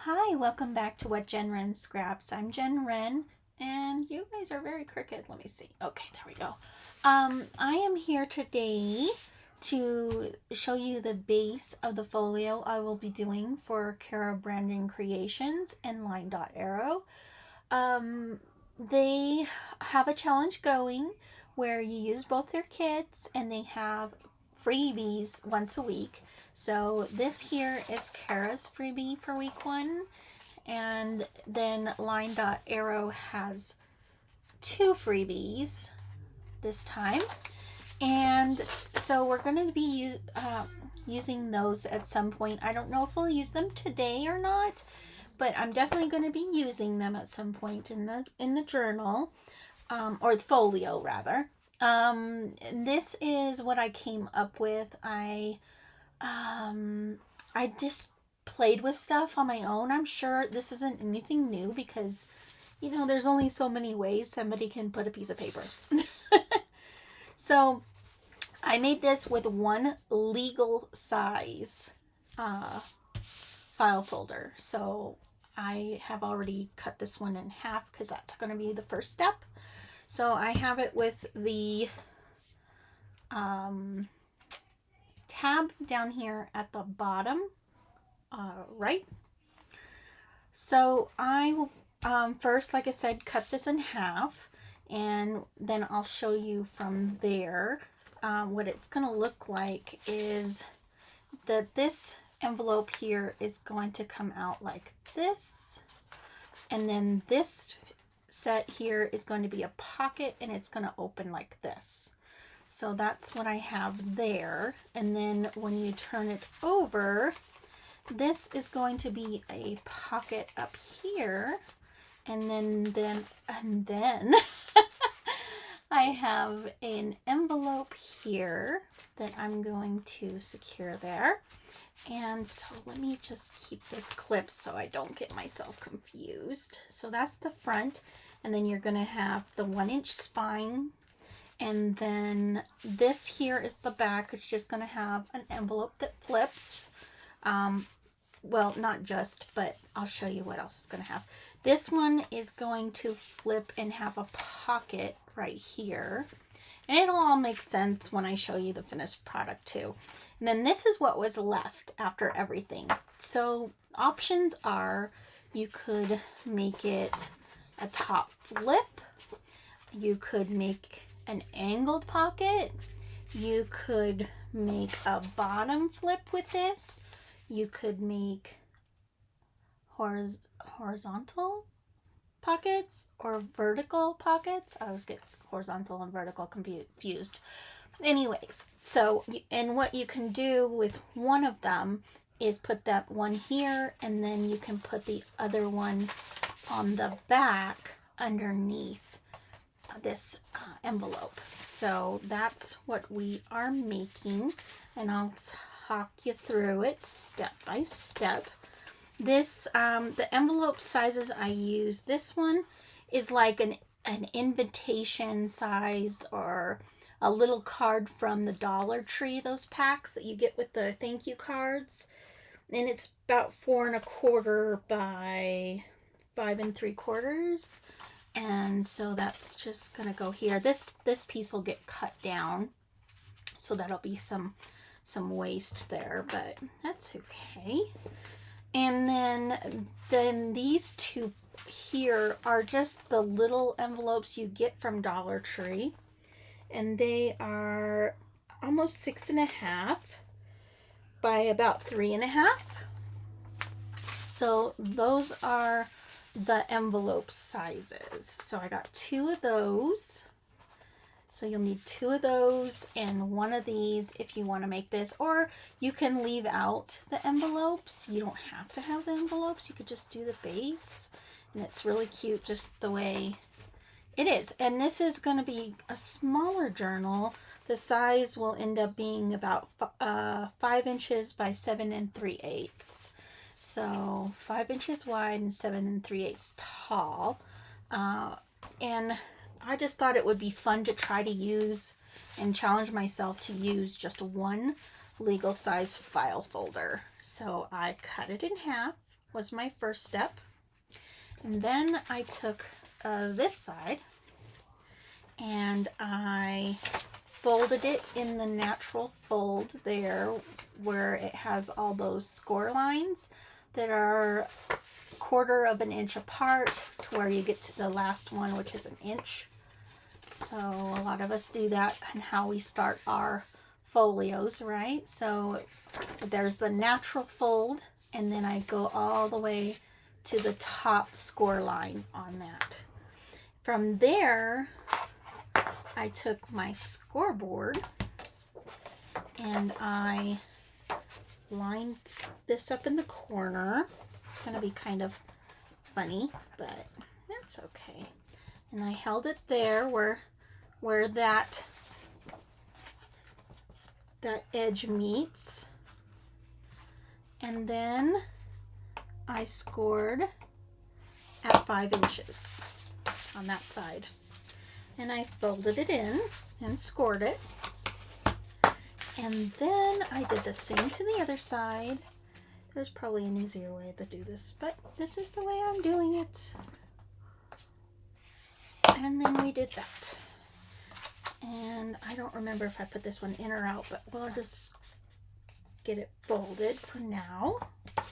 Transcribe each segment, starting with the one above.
Hi, welcome back to What Jen Wren Scraps. I'm Jen Wren, and you guys are very crooked. Let me see. Okay, there we go. I am here today to show you the base of the folio I will be doing for Cara Branding Creations and LineDotArrow. They have a challenge going where you use both their kits and they have freebies once a week. So this here is Cara's freebie for week 1, and then LineDotArrow has 2 freebies this time. And so we're going to be using those at some point. I don't know if we'll use them today or not, but I'm definitely going to be using them at some point in the journal, or the folio rather. This is what I came up with. I just played with stuff on my own. I'm sure this isn't anything new because, you know, there's only so many ways somebody can put a piece of paper. So I made this with one legal size file folder. So I have already cut this one in half because that's going to be the first step. So I have it with the tab down here at the bottom right. So I will first, like I said, cut this in half, and then I'll show you from there. What it's going to look like is that this envelope here is going to come out like this, and then this set here is going to be a pocket and it's going to open like this. So that's what I have there. And then when you turn it over, this is going to be a pocket up here, and then I have an envelope here that I'm going to secure there. And so let me just keep this clipped so I don't get myself confused. So that's the front, and then you're going to have the 1-inch spine, and then this here is the back. It's just going to have an envelope that flips. Well, not just, but I'll show you what else it's going to have. This one is going to flip and have a pocket right here. And it'll all make sense when I show you the finished product too. And then this is what was left after everything. So options are, you could make it a top flip. You could make an angled pocket. You could make a bottom flip with this. You could make horizontal pockets or vertical pockets. I always get horizontal and vertical confused. Anyways, so, and what you can do with one of them is put that one here, and then you can put the other one on the back underneath this envelope. So that's what we are making, and I'll talk you through it step by step. This the envelope sizes I use, this one is like an invitation size, or a little card from the Dollar Tree, those packs that you get with the thank you cards, and it's about 4 1/4 by 5 3/4. And so that's just gonna go here. This piece will get cut down, so that'll be some waste there, but that's okay. And then these two here are just the little envelopes you get from Dollar Tree, and they are almost 6 1/2 by about 3 1/2. So those are the envelope sizes. So I got 2 of those. So you'll need 2 of those and 1 of these if you want to make this, or you can leave out the envelopes. You don't have to have the envelopes. You could just do the base, and it's really cute just the way it is. And this is going to be a smaller journal. The size will end up being about 5 inches by 7 3/8. So 5 inches wide and 7 3/8 tall. And I just thought it would be fun to try to use and challenge myself to use just one legal size file folder. So I cut it in half, was my first step. And then I took this side and I folded it in the natural fold there where it has all those score lines that are 1/4 of an inch apart to where you get to the last one, which is an inch. So a lot of us do that and how we start our folios, right? So there's the natural fold, and then I go all the way to the top score line on that. From there, I took my scoreboard and I lined this up in the corner. It's going to be kind of funny, but that's okay. And I held it there where that edge meets. And then I scored at 5 inches on that side. And I folded it in and scored it. And then I did the same to the other side. There's probably an easier way to do this, but this is the way I'm doing it. And then we did that. And I don't remember if I put this one in or out, but we'll just get it folded for now. I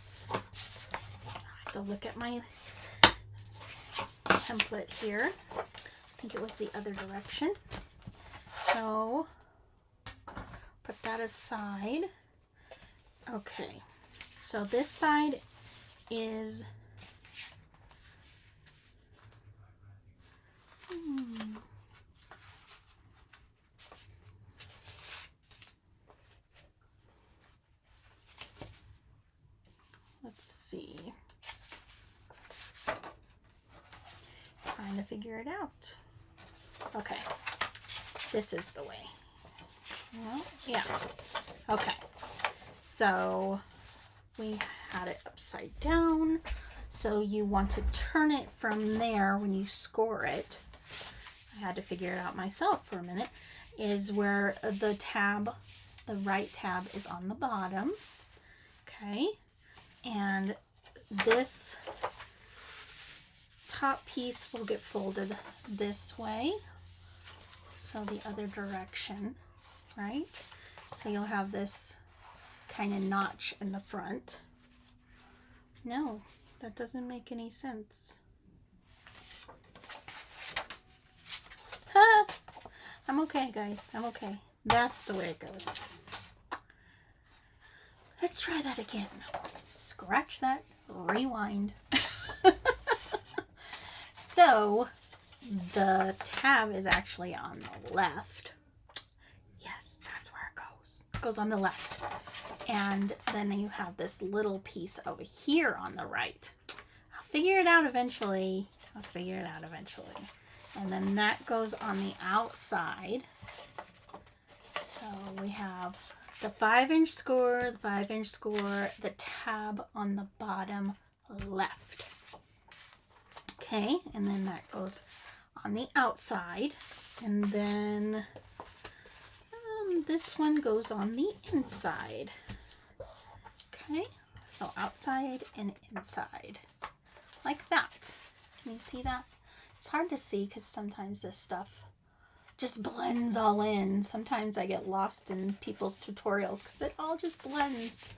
have to look at my template here. I think it was the other direction. So put that aside. Okay, so this side is let's see. Trying to figure it out. Okay, this is the way. Well, yeah. Okay, so we had it upside down. So you want to turn it from there when you score it. I had to figure it out myself for a minute. Is where the tab, the right tab is on the bottom. Okay, and this top piece will get folded this way. So the other direction, right? So you'll have this kind of notch in the front. No, that doesn't make any sense. I'm okay, guys. I'm okay. That's the way it goes. Let's try that again. Scratch that. Rewind. So the tab is actually on the left. Yes, that's where it goes. It goes on the left. And then you have this little piece over here on the right. I'll figure it out eventually. And then that goes on the outside. So we have the 5-inch score, the 5-inch score, the tab on the bottom left. Okay, and then that goes on the outside. And then this one goes on the inside. Okay, so outside and inside. Like that. Can you see that? It's hard to see because sometimes this stuff just blends all in. Sometimes I get lost in people's tutorials because it all just blends.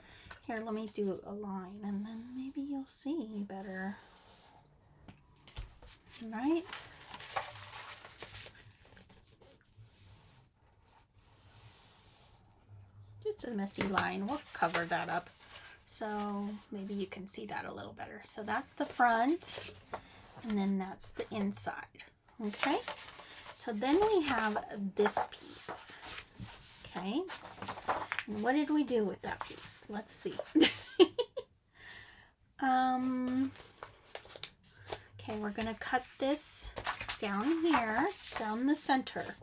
Here, let me do a line and then maybe you'll see better. Right? Just a messy line. We'll cover that up so maybe you can see that a little better. So that's the front. And then that's the inside. Okay, so then we have this piece. Okay, and what did we do with that piece? Let's see. Okay, we're gonna cut this down here, down the center.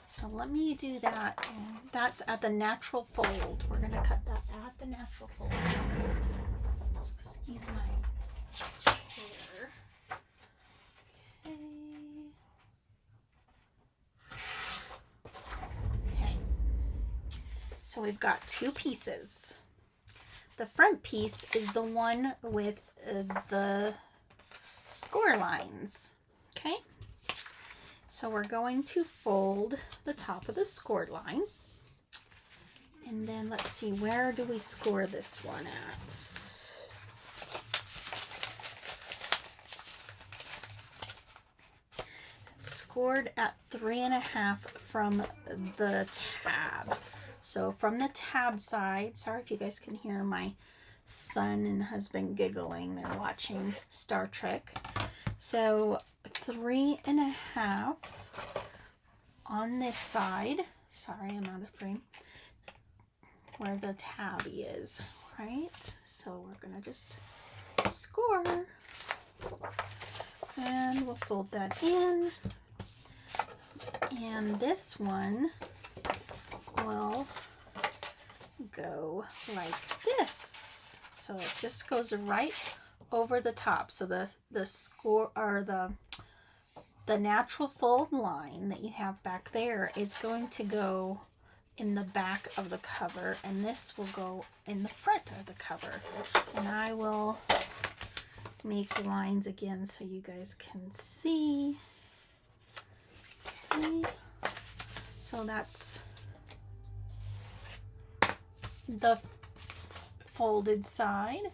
So let me do that, and that's at the natural fold. We're gonna cut that at the natural fold. Excuse my chair. Okay, so we've got two pieces. the front piece is the one with the score lines. Okay, so we're going to fold the top of the scored line. And then let's see, where do we score this one at? It's scored at 3.5 from the tab. So from the tab side, sorry if you guys can hear my son and husband giggling. They're watching Star Trek. So 3.5 on this side. Sorry, I'm out of frame. Where the tabby is, right? So we're gonna just score, and we'll fold that in, and this one will go like this. So it just goes right over the top. So the score, or the natural fold line that you have back there is going to go in the back of the cover, and this will go in the front of the cover. And I will make lines again so you guys can see. Okay, so that's the folded side.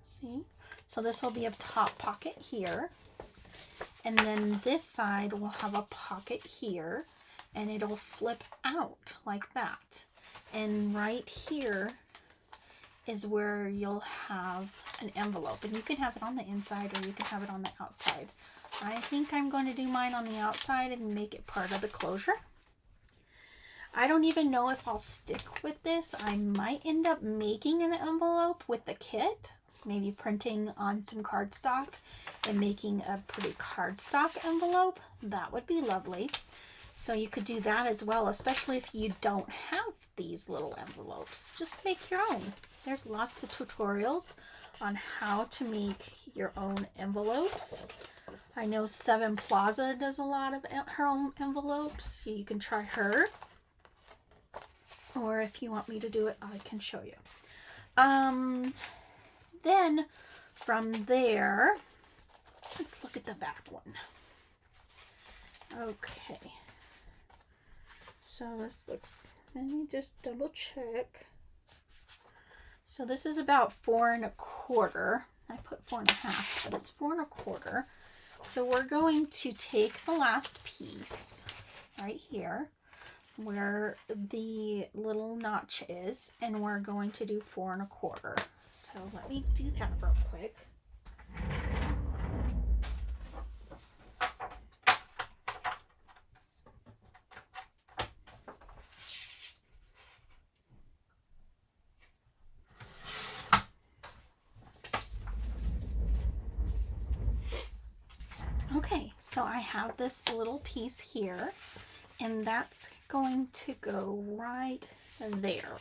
See, so this will be a top pocket here, and then this side will have a pocket here, and it'll flip out like that. And right here is where you'll have an envelope, and you can have it on the inside or you can have it on the outside. I think I'm going to do mine on the outside and make it part of the closure. I don't even know if I'll stick with this. I might end up making an envelope with the kit, maybe printing on some cardstock and making a pretty cardstock envelope. That would be lovely. So you could do that as well, especially if you don't have these little envelopes. Just make your own. There's lots of tutorials on how to make your own envelopes. I know Seven Plaza does a lot of her own envelopes. You can try her. Or if you want me to do it, I can show you. Then from there, let's look at the back one. Okay. So this looks, let me just double check. So this is about 4 1/4. I put 4 1/2, but it's 4 1/4. So we're going to take the last piece right here where the little notch is, and we're going to do 4 1/4. So let me do that real quick. Okay, so I have this little piece here, and that's going to go right there,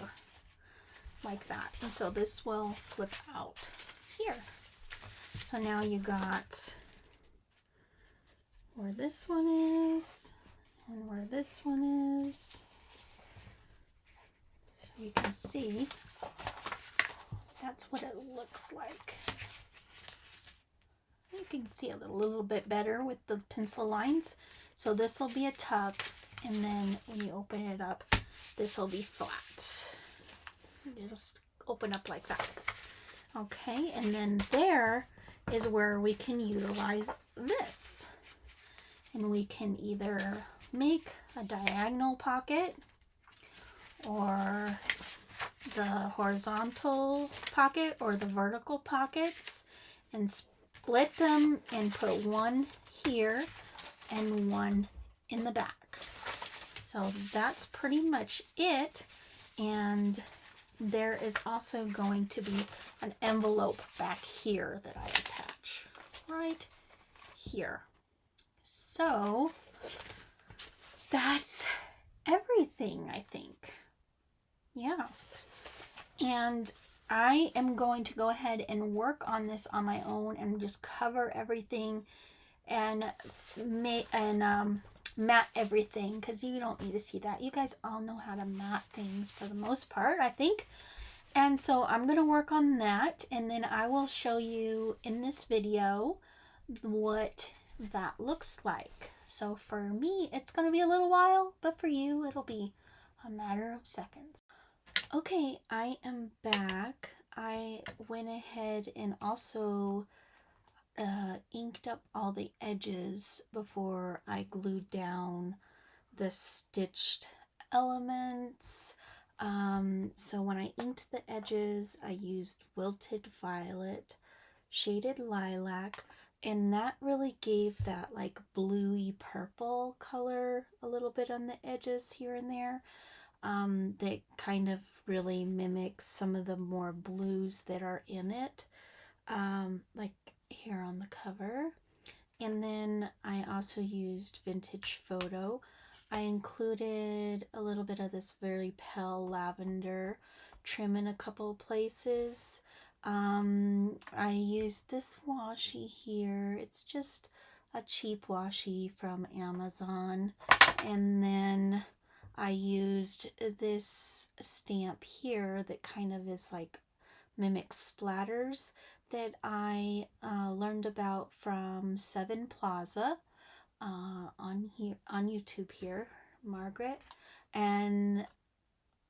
like that. And so this will flip out here. So now you got where this one is, and where this one is. So you can see that's what it looks like. You can see it a little bit better with the pencil lines. So this will be a tub, and then when you open it up, this will be flat. You just open up like that. Okay, and then there is where we can utilize this. And we can either make a diagonal pocket or the horizontal pocket or the vertical pockets, and split them and put one here and one in the back. So that's pretty much it. And there is also going to be an envelope back here that I attach right here. So that's everything, I think. Yeah. And I am going to go ahead and work on this on my own and just cover everything and mat everything, because you don't need to see that. You guys all know how to mat things for the most part, I think. And so I'm going to work on that, and then I will show you in this video what that looks like. So for me, it's going to be a little while, but for you, it'll be a matter of seconds. Okay, I am back. I went ahead and also inked up all the edges before I glued down the stitched elements. So when I inked the edges, I used Wilted Violet, Shaded Lilac, and that really gave that like bluey purple color a little bit on the edges here and there. That kind of really mimics some of the more blues that are in it, like here on the cover. And then I also used Vintage Photo. I included a little bit of this very pale lavender trim in a couple places. I used this washi here. It's just a cheap washi from Amazon. And then I used this stamp here that kind of is like mimics splatters that I learned about from Seven Plaza on YouTube here, Margaret, and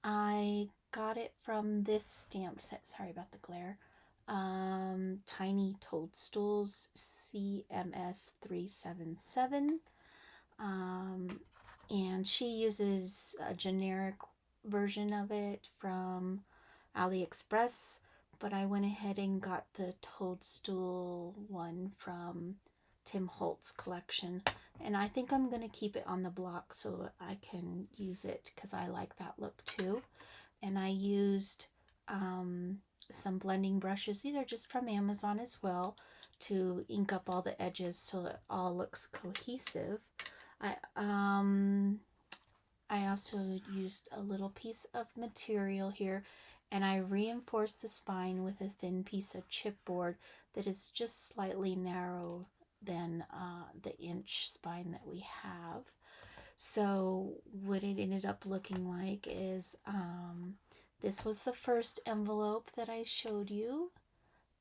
I got it from this stamp set. Sorry about the glare. Tiny Toadstools CMS 377. And she uses a generic version of it from AliExpress, but I went ahead and got the Toadstool one from Tim Holtz collection, and I think I'm going to keep it on the block so I can use it because I like that look too. And I used some blending brushes. These are just from Amazon as well, to ink up all the edges so it all looks cohesive. I also used a little piece of material here, and I reinforced the spine with a thin piece of chipboard that is just slightly narrow than the inch spine that we have. So what it ended up looking like is this was the first envelope that I showed you,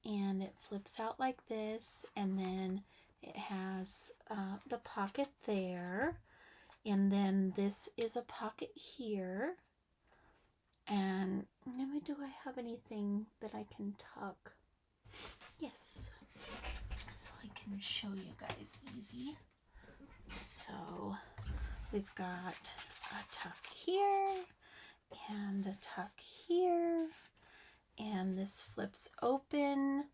and it flips out like this, and then it has the pocket there, and then this is a pocket here. And do I have anything that I can tuck? Yes, so I can show you guys easy. So we've got a tuck here and a tuck here, and this flips open.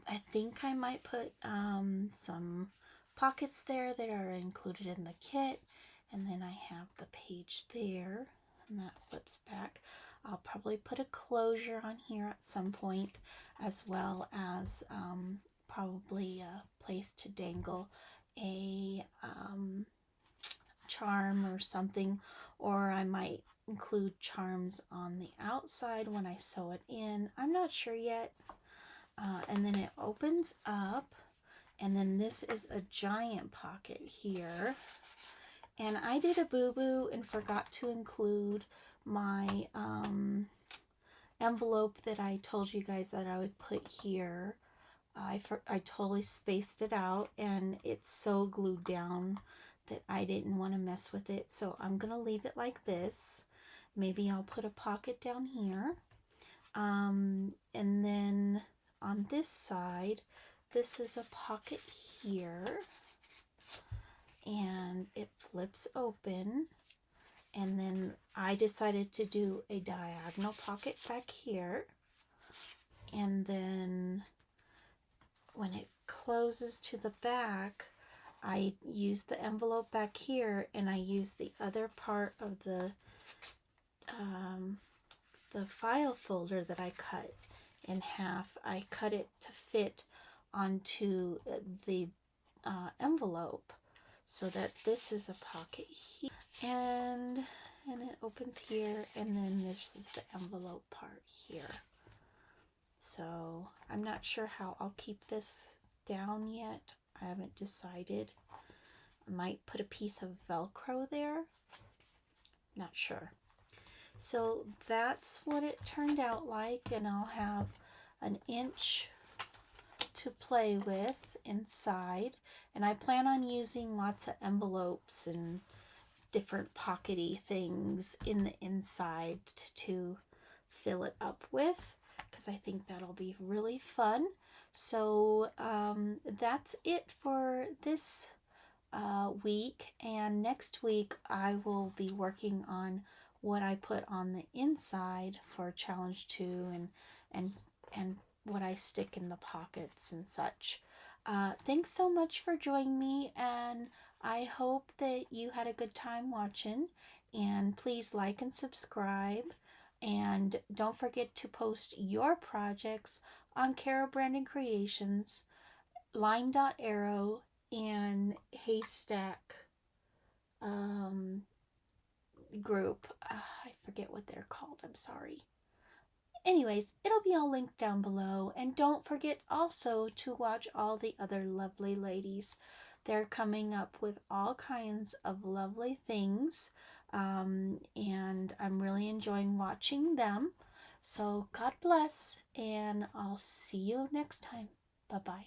I think I might put some pockets there that are included in the kit, and then I have the page there, and that flips back. I'll probably put a closure on here at some point, as well as probably a place to dangle a charm or something, or I might include charms on the outside when I sew it in. I'm not sure yet. And then it opens up, and then this is a giant pocket here. And I did a boo-boo and forgot to include my envelope that I told you guys that I would put here. I totally spaced it out, and it's so glued down that I didn't want to mess with it. So I'm going to leave it like this. Maybe I'll put a pocket down here. And then on this side, this is a pocket here, and it flips open. And then I decided to do a diagonal pocket back here, and then when it closes to the back, I use the envelope back here, and I use the other part of the file folder that I cut in half. I cut it to fit onto the envelope, so that this is a pocket here, and it opens here, and then this is the envelope part here. So I'm not sure how I'll keep this down yet. I haven't decided. I might put a piece of Velcro there. Not sure. So that's what it turned out like, and I'll have an inch to play with inside, and I plan on using lots of envelopes and different pockety things in the inside to fill it up with, because I think that'll be really fun. So that's it for this week, and next week I will be working on what I put on the inside for challenge 2, and what I stick in the pockets and such. Thanks so much for joining me, and I hope that you had a good time watching, and please like and subscribe, and don't forget to post your projects on Cara Brandon Creations, LineDotArrow, and Haystack group. I forget what they're called. I'm sorry. Anyways, it'll be all linked down below. And don't forget also to watch all the other lovely ladies. They're coming up with all kinds of lovely things. And I'm really enjoying watching them. So God bless, and I'll see you next time. Bye-bye.